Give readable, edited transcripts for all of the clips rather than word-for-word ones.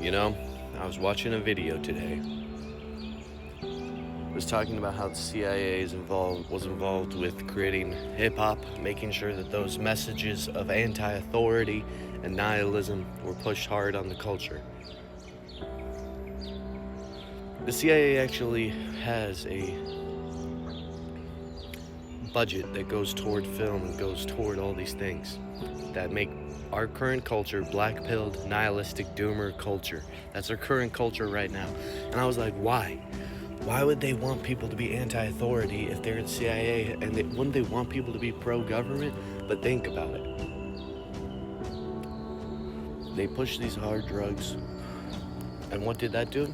You know, I was watching a video today. It was talking about how the CIA was involved with creating hip-hop, making sure that those messages of anti-authority and nihilism were pushed hard on the culture. The CIA actually has a budget that goes toward film and goes toward all these things that make our current culture black-pilled, nihilistic, doomer culture. That's our current culture right now. And I was like, why? Why would they want people to be anti-authority if they're the CIA? And wouldn't they want people to be pro-government? But think about it. They push these hard drugs. And what did that do?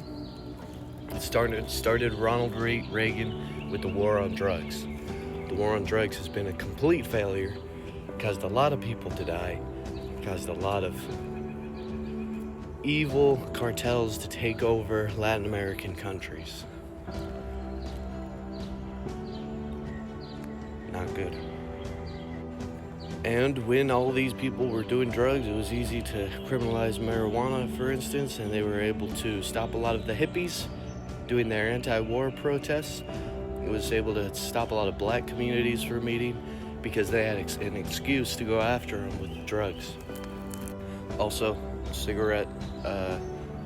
It started Ronald Reagan with the war on drugs. The war on drugs has been a complete failure, caused a lot of people to die, caused a lot of evil cartels to take over Latin American countries. Not good. And when all these people were doing drugs, it was easy to criminalize marijuana, for instance, and they were able to stop a lot of the hippies doing their anti-war protests. It was able to stop a lot of black communities from meeting because they had an excuse to go after them with drugs. Also, cigarette,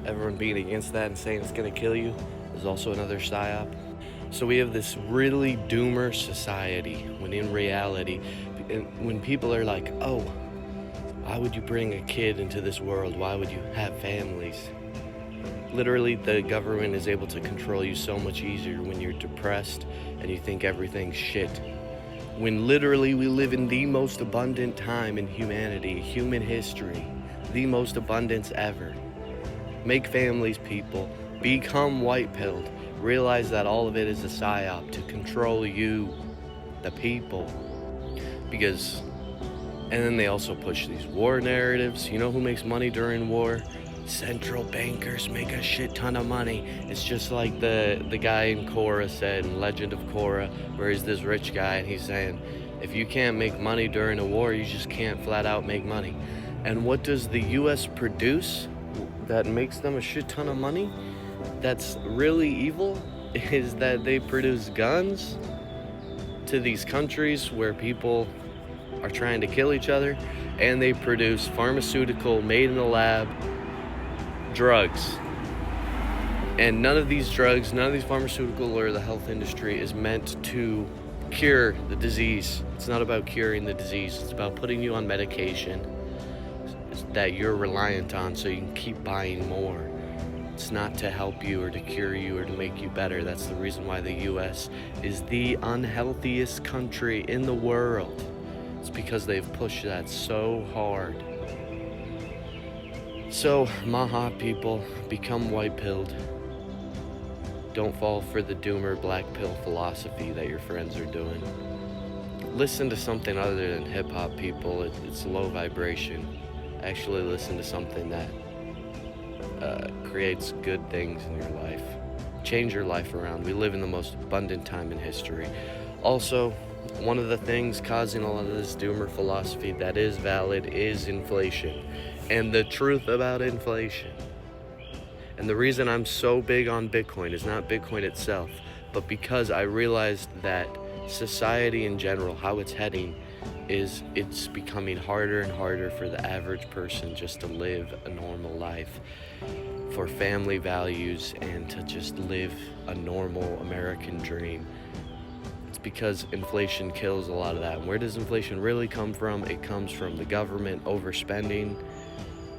everyone being against that and saying it's gonna kill you is also another psyop. So we have this really doomer society, when in reality, when people are like, oh, why would you bring a kid into this world? Why would you have families? Literally, the government is able to control you so much easier when you're depressed and you think everything's shit. When literally we live in the most abundant time in humanity, human history, the most abundance ever. Make families, people. Become white-pilled. Realize that all of it is a psyop to control you, the people. And then they also push these war narratives. You know who makes money during war? Central bankers make a shit ton of money. It's just like the guy in Korra said in Legend of Korra, where he's this rich guy and he's saying, if you can't make money during a war, you just can't flat out make money. And what does the US produce that makes them a shit ton of money? That's really evil, is that they produce guns to these countries where people are trying to kill each other, and they produce pharmaceutical, made in the lab, drugs. And none of these drugs, none of these pharmaceutical or the health industry is meant to cure the disease. It's not about curing the disease. It's about putting you on medication that you're reliant on so you can keep buying more. It's not to help you or to cure you or to make you better. That's the reason why the US is the unhealthiest country in the world. It's because they've pushed that so hard. So, Maha people, become white-pilled. Don't fall for the doomer black pill philosophy that your friends are doing. Listen to something other than hip-hop, people. It's low vibration. Actually listen to something that creates good things in your life. Change your life around. We live in the most abundant time in history. Also, one of the things causing a lot of this doomer philosophy that is valid is inflation. And the truth about inflation. And the reason I'm so big on Bitcoin is not Bitcoin itself, but because I realized that society in general, how it's heading, is it's becoming harder and harder for the average person just to live a normal life, for family values, and to just live a normal American dream. It's because inflation kills a lot of that. And where does inflation really come from? It comes from the government overspending,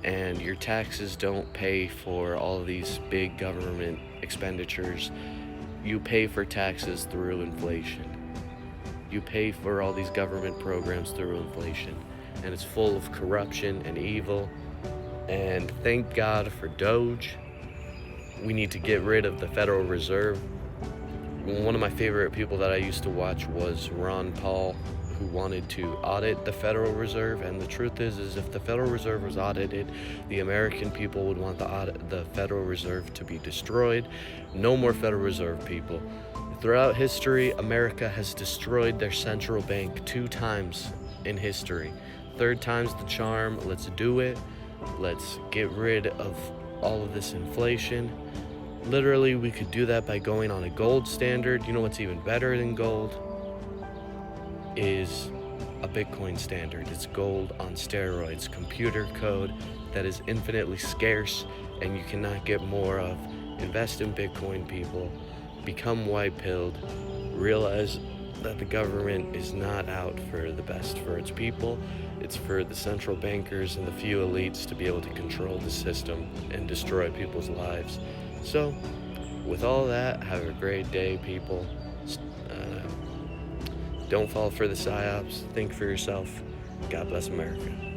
and your taxes don't pay for all of these big government expenditures. You pay for taxes through inflation. You pay for all these government programs through inflation, and it's full of corruption and evil. And thank God for Doge. We need to get rid of the Federal Reserve. One of my favorite people that I used to watch was Ron Paul, who wanted to audit the Federal Reserve. And the truth is if the Federal Reserve was audited, the American people would want the Federal Reserve to be destroyed. No more Federal Reserve, people. Throughout history, America has destroyed their central bank 2 times in history. 3rd time's the charm. Let's do it. Let's get rid of all of this inflation. Literally, we could do that by going on a gold standard. You know what's even better than gold? Is a Bitcoin standard. It's gold on steroids, computer code that is infinitely scarce and you cannot get more of. Invest in Bitcoin, people. Become white-pilled. Realize that the government is not out for the best for its people. It's for the central bankers and the few elites to be able to control the system and destroy people's lives. So, with all that, have a great day, people. Don't fall for the psyops. Think for yourself. God bless America.